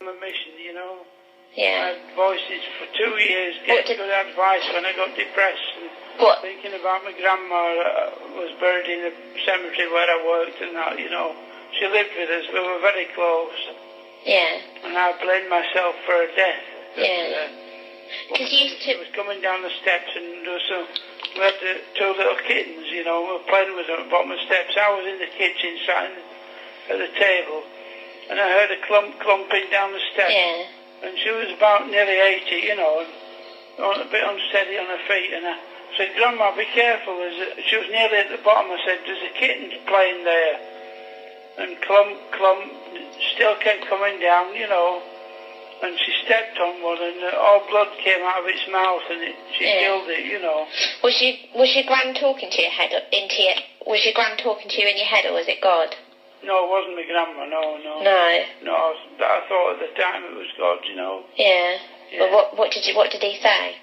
on a mission, you know. Yeah. I had voices for 2 years, getting good advice when I got depressed. And thinking about my grandma was buried in the cemetery where I worked and that, you know. She lived with us. We were very close. Yeah. And I blamed myself for her death. Yeah. Because she was coming down the steps and we had the 2 little kittens, you know. We were playing with them at the bottom of the steps. I was in the kitchen, sat at the table, and I heard a clumping down the steps. Yeah. And she was about nearly 80, you know, and a bit unsteady on her feet. And I said, Grandma, be careful. She was nearly at the bottom. I said, there's a kitten playing there. And clump, still kept coming down, you know. And she stepped on one, and all blood came out of its mouth, and she killed it, you know. Was your gran talking to your head was your gran talking to you in your head, or was it God? No, it wasn't my grandma. No. No, but I thought at the time it was God, you know. Yeah. Well, what did he say?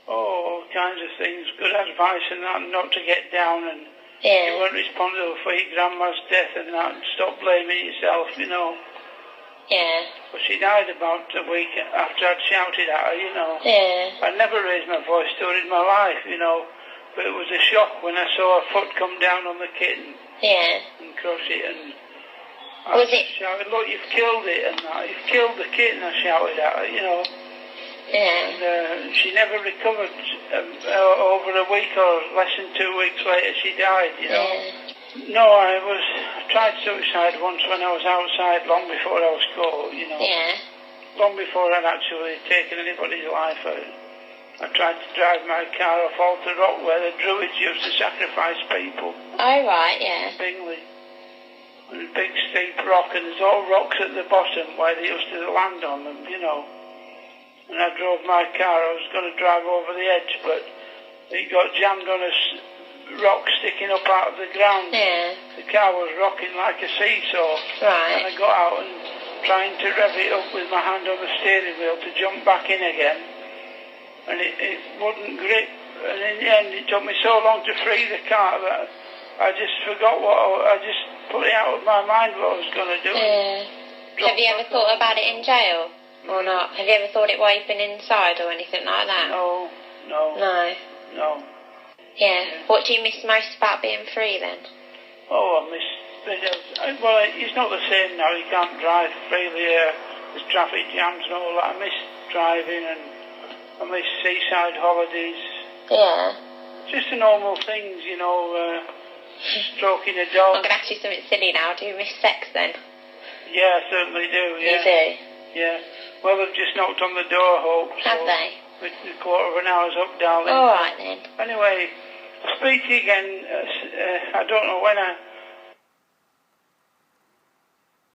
Oh, all kinds of things, good advice and that, not to get down, and you weren't responsible for your grandma's death and that, and stop blaming yourself, you know. Yeah. But she died about a week after I'd shouted at her, you know. Yeah. I never raised my voice to her in my life, you know. But it was a shock when I saw her foot come down on the kitten. Yeah. And crush it, and I shouted, look, you've killed it, and that. You've killed the kitten, I shouted at her, you know. Yeah. And she never recovered. Over a week or less than 2 weeks later, she died, you know. Yeah. No, I tried suicide once when I was outside, long before I was caught, you know. Yeah. Long before I'd actually taken anybody's life out. I tried to drive my car off Alter Rock where the Druids used to sacrifice people. Oh, right, yeah. Bingley. And a big steep rock, and there's all rocks at the bottom where they used to land on them, you know. And I drove my car. I was going to drive over the edge, but it got jammed on a rock sticking up out of the ground. Yeah. The car was rocking like a seesaw. Right. And I got out and trying to rev it up with my hand on the steering wheel to jump back in again. And it wouldn't grip. And in the end, it took me so long to free the car that I just forgot I just put it out of my mind what I was going to do. Yeah. Have you ever thought about it in jail? Or not? Have you ever thought it while you've been inside or anything like that? No. Yeah. What do you miss most about being free then? Oh, I miss... Well, it's not the same now. You can't drive freely. There's traffic jams and all that. I miss driving, and I miss seaside holidays. Yeah. Just the normal things, you know, stroking a dog. I'm going to ask you something silly now. Do you miss sex then? Yeah, I certainly do, yeah. You do? Yeah. Well, they've just knocked on the door, Hope. Have they? A quarter of an hour's up, darling. All right, then. Anyway, I'll speak to you again. I don't know when